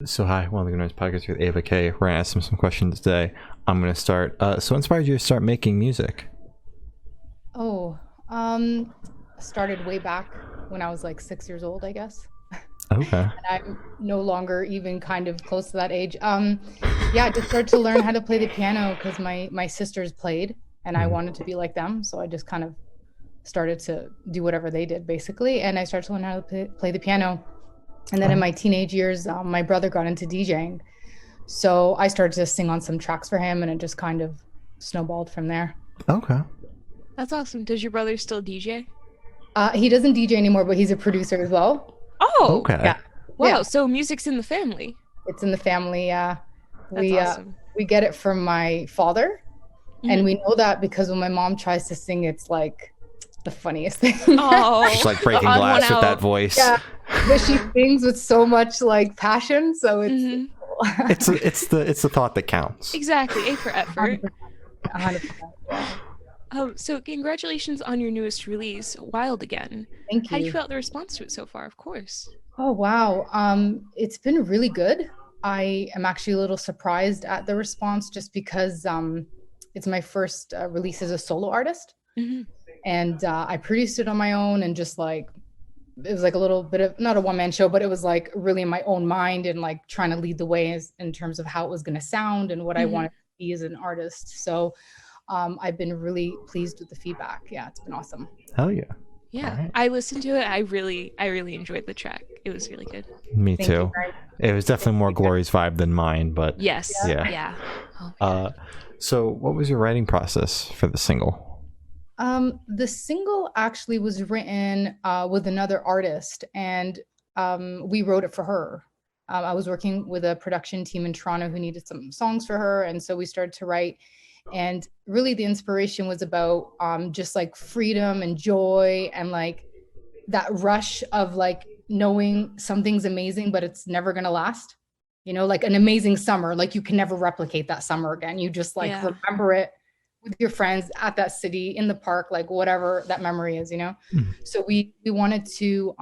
So hi, one of the Noise podcast with Ava Kay. We're gonna ask some questions today. I'm gonna start. So what inspired you to start making music? Oh, started way back when I was like 6 years old, I guess. Okay. And I'm no longer even kind of close to that age. Yeah, I just started to learn how to play the piano because my sisters played and I wanted to be like them. So I just kind of started to do whatever they did basically. And I started to learn how to play the piano. And then in my teenage years, my brother got into DJing. So I started to sing on some tracks for him and it just kind of snowballed from there. Okay. That's awesome. Does your brother still DJ? He doesn't DJ anymore, but he's a producer as well. Oh, Okay. Yeah. wow. Yeah. So music's in the family. It's in the family. That's We awesome. we get it from my father, and Mhm. we know that because when my mom tries to sing, it's like the funniest thing. Oh, She's like breaking the odd glass one with that out. voice. Yeah, but she sings with so much like passion, so it's Mhm. It's the thought that counts. Exactly. A for effort. 100%. Yeah. Oh, so congratulations on your newest release, Wild Again. Thank How do you you. feel about the response to it so far? Of course. Oh wow, it's been really good. I am actually a little surprised at the response, just because it's my first release as a solo artist. Mhm. And I produced it on my own, and just like it was like a little bit of not a one-man show, but it was like really in my own mind and like trying to lead the way in terms of how it was going to sound and what I Mhm. wanted to be as an artist. So I've been really pleased with the feedback. Yeah, it's been awesome. Hell yeah. Yeah, Alright. I listened to it. I really enjoyed the track. It was really good. Me Thank too. you very much. It was definitely more Glory's vibe than mine, but Yes. Yeah. Yeah. Oh, my God. So what was your writing process for the single? The single actually was written with another artist, and we wrote it for her. I was working with a production team in Toronto who needed some songs for her, and so we started to write. And really, the inspiration was about just like freedom and joy, and like that rush of like knowing something's amazing, but it's never gonna last. You know, like an amazing summer, like you can never replicate that summer again. You just like Yeah. remember it with your friends at that city, in the park, like whatever that memory is, you know? Mhm. So we wanted to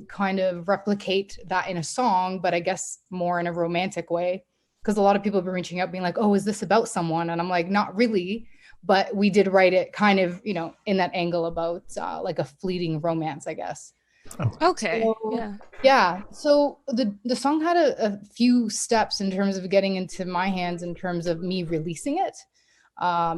kind of replicate that in a song, but I guess more in a romantic way. Because a lot of people have been reaching out being like, oh, is this about someone? And I'm like, not really. But we did write it kind of, you know, in that angle about like a fleeting romance, I guess. Okay. So, Yeah. yeah. So the song had a few steps in terms of getting into my hands in terms of me releasing it.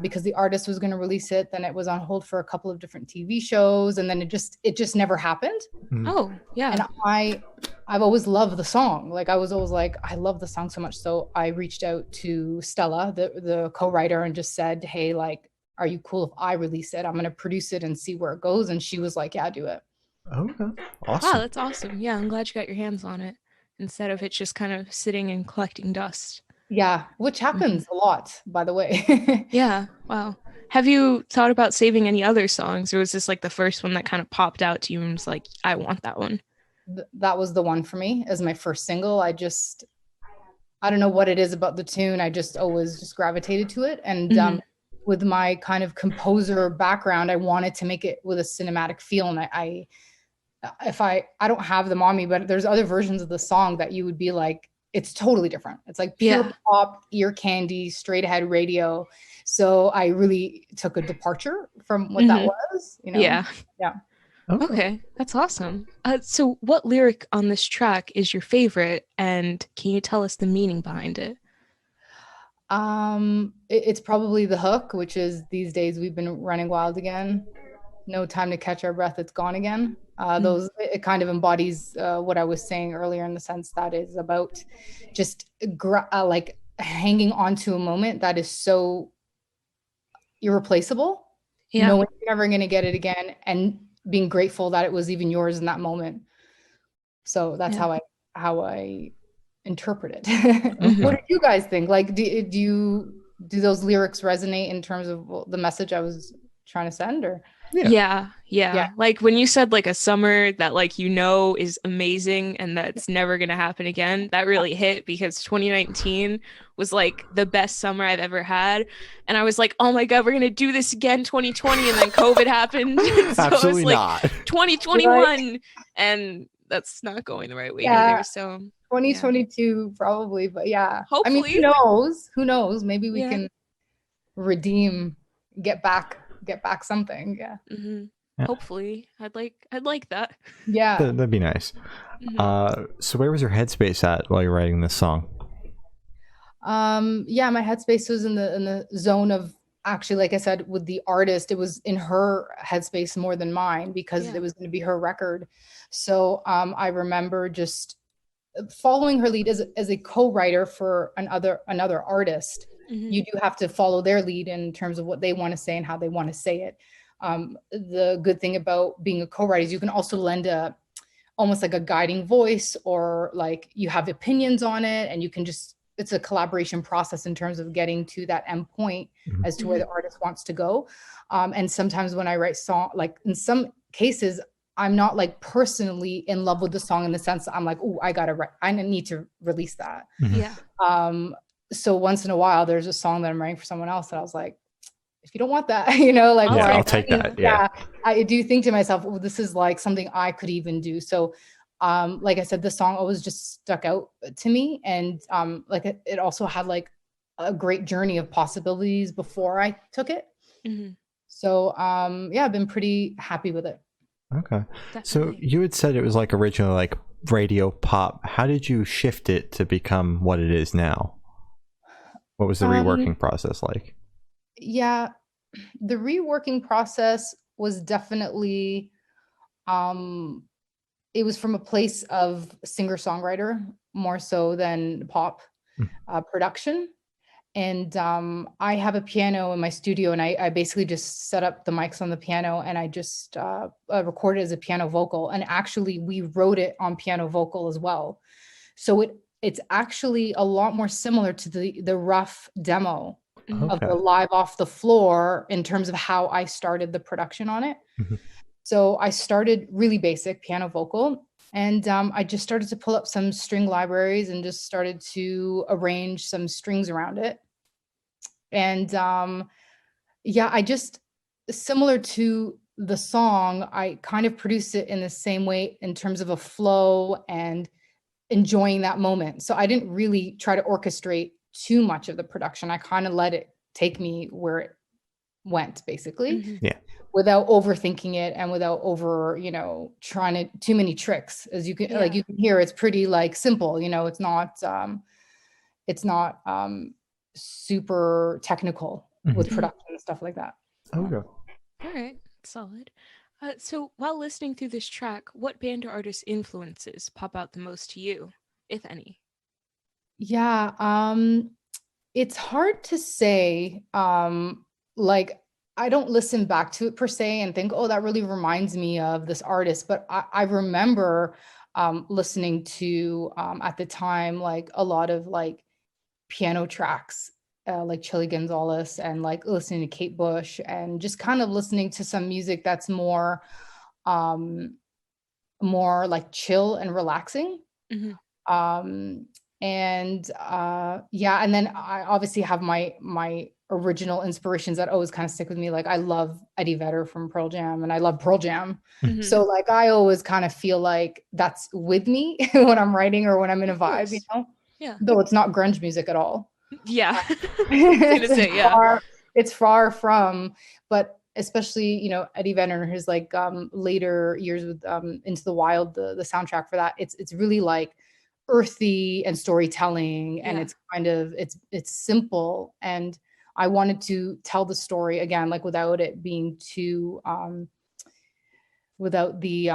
Because the artist was going to release it, then it was on hold for a couple of different TV shows, and then it just never happened. Oh, yeah. And I've always loved the song. Like I was always like, I love the song so much. So I reached out to Stella, the co-writer, and just said, hey, like, are you cool if I release it? I'm going to produce it and see where it goes. And she was like, yeah, do it. Okay. Wow, Awesome. that's awesome. Yeah, I'm glad you got your hands on it instead of it just kind of sitting and collecting dust. Yeah, which happens a lot, by the way. Yeah, wow. Have you thought about saving any other songs, or was this like the first one that kind of popped out to you and was like, I want that one? That was the one for me as my first single. I don't know what it is about the tune. I just always just gravitated to it. And Mhm. with my kind of composer background, I wanted to make it with a cinematic feel. And I don't have them on me, but there's other versions of the song that you would be like, it's totally different. It's like pure Yeah. pop, ear candy, straight ahead radio. So I really took a departure from what that Mhm. was, you know? Yeah. Okay. Okay, that's awesome. So what lyric on this track is your favorite, and can you tell us the meaning behind it? It's probably the hook, which is these days we've been running wild again. No time to catch our breath, it's gone again. It kind of embodies what I was saying earlier, in the sense that is about just like hanging on to a moment that is so irreplaceable, Yeah. knowing you're never going to get it again, and being grateful that it was even yours in that moment. So that's Yeah. how I interpret it. Mhm. What did you guys think? Like, do those lyrics resonate in terms of the message I was trying to send? Or Yeah. Yeah. Like when you said like a summer that like is amazing and that's never gonna happen again, that really hit, because 2019 was like the best summer I've ever had. And I was like, oh my God, we're gonna do this again 2020, and then COVID happened. So it was Absolutely like not. 2021 and that's not going the right way Yeah. either. So 2022 probably, but yeah. I mean, hopefully. who knows? Who knows? Maybe we Yeah. can redeem, get back something. Yeah. Mm-hmm. Yeah. Hopefully. I'd like that. Yeah. That'd be nice. Mhm. So where was your headspace at while you're writing this song? Yeah, my headspace was in the zone of, actually, like I said, with the artist, it was in her headspace more than mine, because Yeah. it was going to be her record. So I remember just following her lead as a co-writer for another artist. Mhm. You do have to follow their lead in terms of what they want to say and how they want to say it. The good thing about being a co-writer is you can also lend almost like a guiding voice, or like you have opinions on it, and you can just, it's a collaboration process in terms of getting to that end point as to where the artist wants to go. And sometimes when I write song, like in some cases, I'm not like personally in love with the song in the sense that I'm like, oh, I need to release that. Yeah. So once in a while, there's a song that I'm writing for someone else that I was like, if you don't want that, you know, like, Yeah, or I'll take that. Yeah. I do think to myself, oh, this is like something I could even do. So, like I said, the song always just stuck out to me, and like it also had like a great journey of possibilities before I took it. Mhm. So, yeah, I've been pretty happy with it. Okay. So Definitely. you had said it was like originally like radio pop. How did you shift it to become what it is now? What was the reworking process like? Yeah, the reworking process was definitely, it was from a place of singer-songwriter more so than pop production. And I have a piano in my studio, and I basically just set up the mics on the piano, and I just recorded as a piano vocal. And actually, we wrote it on piano vocal as well. So it's actually a lot more similar to the rough demo of Okay. the live off the floor in terms of how I started the production on it. Mhm. So I started really basic piano vocal, and I just started to pull up some string libraries and just started to arrange some strings around it. And yeah, I just, similar to the song, I kind of produced it in the same way in terms of a flow and enjoying that moment. So I didn't really try to orchestrate too much of the production. I kind of let it take me where it went, basically. Mhm. Yeah. Without overthinking it and without trying to too many tricks. As you can Yeah. like, you can hear, it's pretty like simple, it's not super technical with production and stuff like that. Okay. All right. Solid. So while listening through this track, what band or artist influences pop out the most to you, if any? Yeah, it's hard to say. Like, I don't listen back to it per se and think, oh, that really reminds me of this artist. But I remember listening to at the time, like a lot of like piano tracks, like Chili Gonzalez, and like listening to Kate Bush, and just kind of listening to some music that's um, more like chill and relaxing. Mhm. And yeah, and then I obviously have my original inspirations that always kind of stick with me. Like I love Eddie Vedder from Pearl Jam, and I love Pearl Jam. Mhm. So like I always kind of feel like that's with me when I'm writing or when I'm in a Of vibe, course. Yeah. Though it's not grunge music at all. Yeah. I was gonna say, yeah. It's far from, but especially, Eddie Vedder, his like later years with Into the Wild, the soundtrack for that, it's really like earthy and storytelling, and Yeah. it's kind of it's simple, and I wanted to tell the story again, like without it being too without the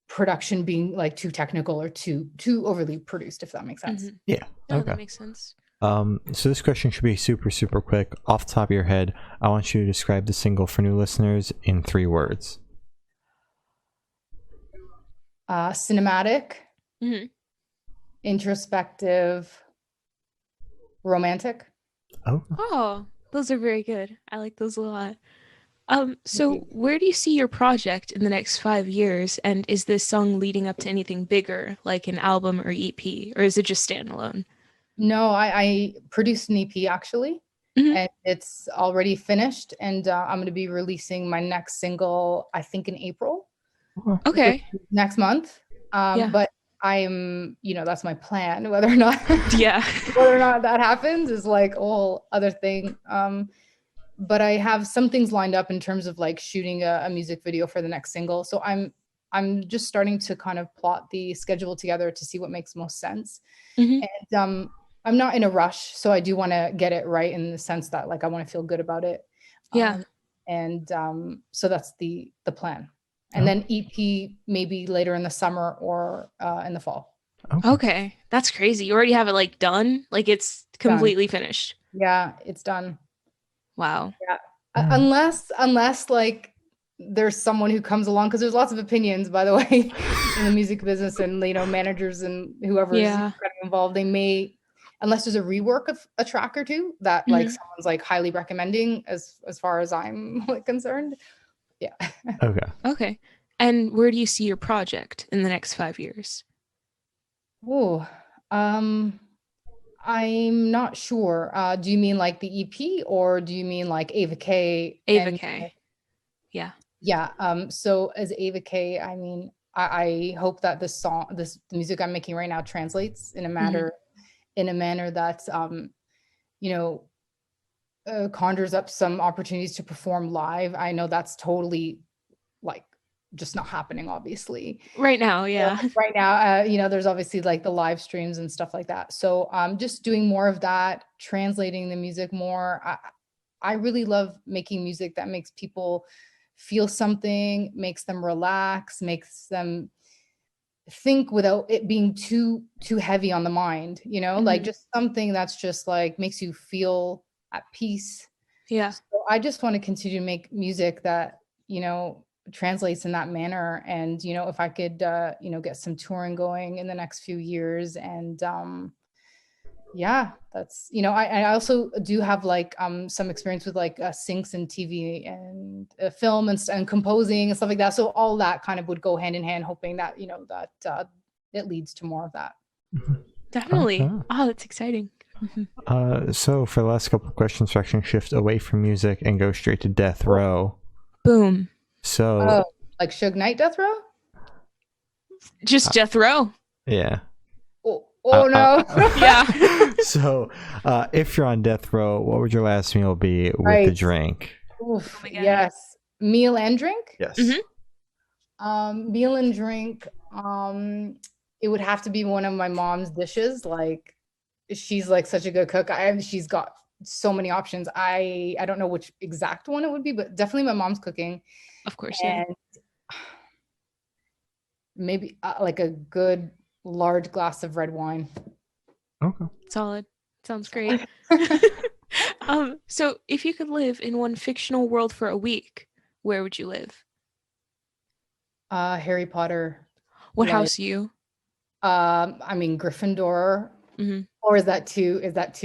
production being like too technical or too overly produced, if that makes sense. Mhm. Yeah. No, Okay. that makes sense. So this question should be super, super quick. Off the top of your head, I want you to describe the single for new listeners in 3 words. Cinematic, Mhm. introspective, romantic. Oh, Oh, those are very good. I like those a lot. So you. where do you see your project in the next 5 years? And is this song leading up to anything bigger, like an album or EP, or is it just standalone? No, I produced an EP actually, Mhm. and it's already finished, and I'm going to be releasing my next single, I think in April, Okay. next month. But I'm, that's my plan. Whether or not, Yeah. whether or not that happens is like a whole other thing. But I have some things lined up in terms of like shooting a music video for the next single. So I'm just starting to kind of plot the schedule together to see what makes most sense. Mhm. And I'm not in a rush, so I do want to get it right in the sense that like I want to feel good about it. Yeah. So that's the plan. And then EP maybe later in the summer or in the fall. Okay. That's crazy. You already have it like done? Like it's completely finished. Yeah, it's done. Wow. Yeah. Unless like there's someone who comes along, because there's lots of opinions, by the way, in the music business, and managers and whoever's kind of involved, they may, unless there's a rework of a track or two that like someone's like highly recommending as far as I'm like concerned. Yeah. Okay. And where do you see your project in the next 5 years? I'm not sure. Do you mean like the EP, or do you mean like Ava Kay? Ava Kay. Yeah. Yeah. So as Ava Kay, I mean, I hope that the music I'm making right now translates in a manner that, conjures up some opportunities to perform live. I know that's totally like just not happening, obviously. Right now, yeah. Right now, there's obviously like the live streams and stuff like that. So just doing more of that, translating the music more. I really love making music that makes people feel something, makes them relax, makes them think without it being too heavy on the mind, like just something that's just like makes you feel at peace. Yeah. So I just want to continue to make music that, translates in that manner. And, if I could, get some touring going in the next few years. And that's, I also do have like some experience with like syncs and TV and film and composing and stuff like that. So all that kind of would go hand in hand, hoping that, that it leads to more of that. Definitely. Okay. Oh, that's exciting. So for the last couple of questions, so actually shift away from music and go straight to Death Row. Boom. So like Suge Knight Death Row? Just Death Row. Yeah. Oh no. Yeah. So if you're on death row, what would your last meal be with the drink? Oof, yes. Meal and drink? Yes. Meal and drink. It would have to be one of my mom's dishes. Like, she's like such a good cook. She's got so many options. I don't know which exact one it would be, but definitely my mom's cooking. Of course, and maybe like a good large glass of red wine. Okay. Solid. Sounds great. So if you could live in one fictional world for a week, where would you live? Harry Potter. What house are you? I mean Gryffindor. Or is that too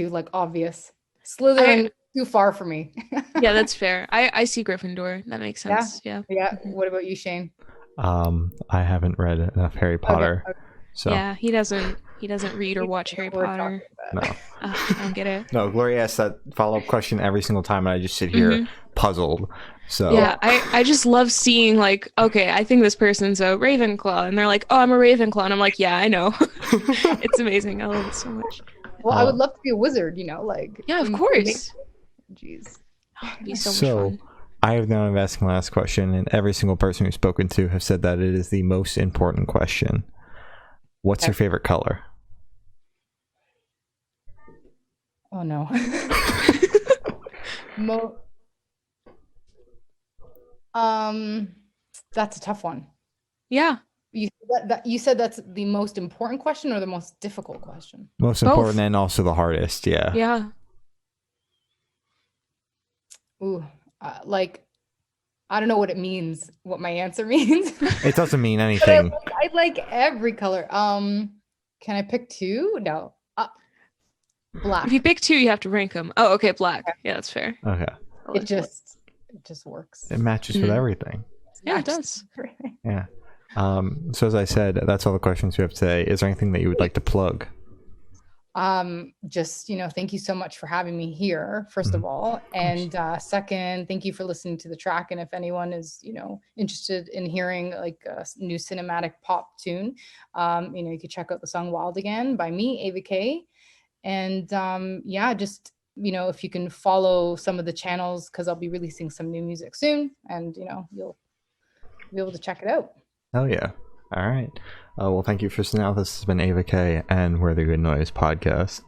like obvious? Slytherin too far for me. Yeah, that's fair. I see Gryffindor. That makes sense. Yeah. What about you, Shane? I haven't read enough Harry Potter. Okay. So yeah, he doesn't read or watch Harry Potter. No. I don't get it. No, Gloria asks that follow-up question every single time, and I just sit here puzzled. So yeah, I just love seeing like, okay, I think this person's a Ravenclaw, and they're like, oh, I'm a Ravenclaw, and I'm like, yeah, I know. It's amazing. I love it so much. Well, I would love to be a wizard, like. Yeah, of course. Jeez. It'd be so much fun. I have now been asking the last question, and every single person we've spoken to have said that it is the most important question. What's your favorite color? Oh no. That's a tough one. Yeah. You said that's the most important question or the most difficult question? Most important and also the hardest, yeah. Yeah. Ooh, like, I don't know what it means, what my answer means. It doesn't mean anything. I like every color. Can I pick two? No. Black. If you pick two, you have to rank them. Oh, okay, black. Yeah, that's fair. Okay. It just works. It matches with everything. Yeah, it does. Yeah. So as I said, that's all the questions we have today. Is there anything that you would like to plug? Just, thank you so much for having me here, first of all. And second, thank you for listening to the track. And if anyone is, interested in hearing like a new cinematic pop tune, you can check out the song Wild Again by me, Ava Kay. And just, if you can follow some of the channels, because I'll be releasing some new music soon, and, you'll be able to check it out. Oh, yeah. All right. Well, thank you for now. This has been Ava Kay, and we're the Good Noise Podcast.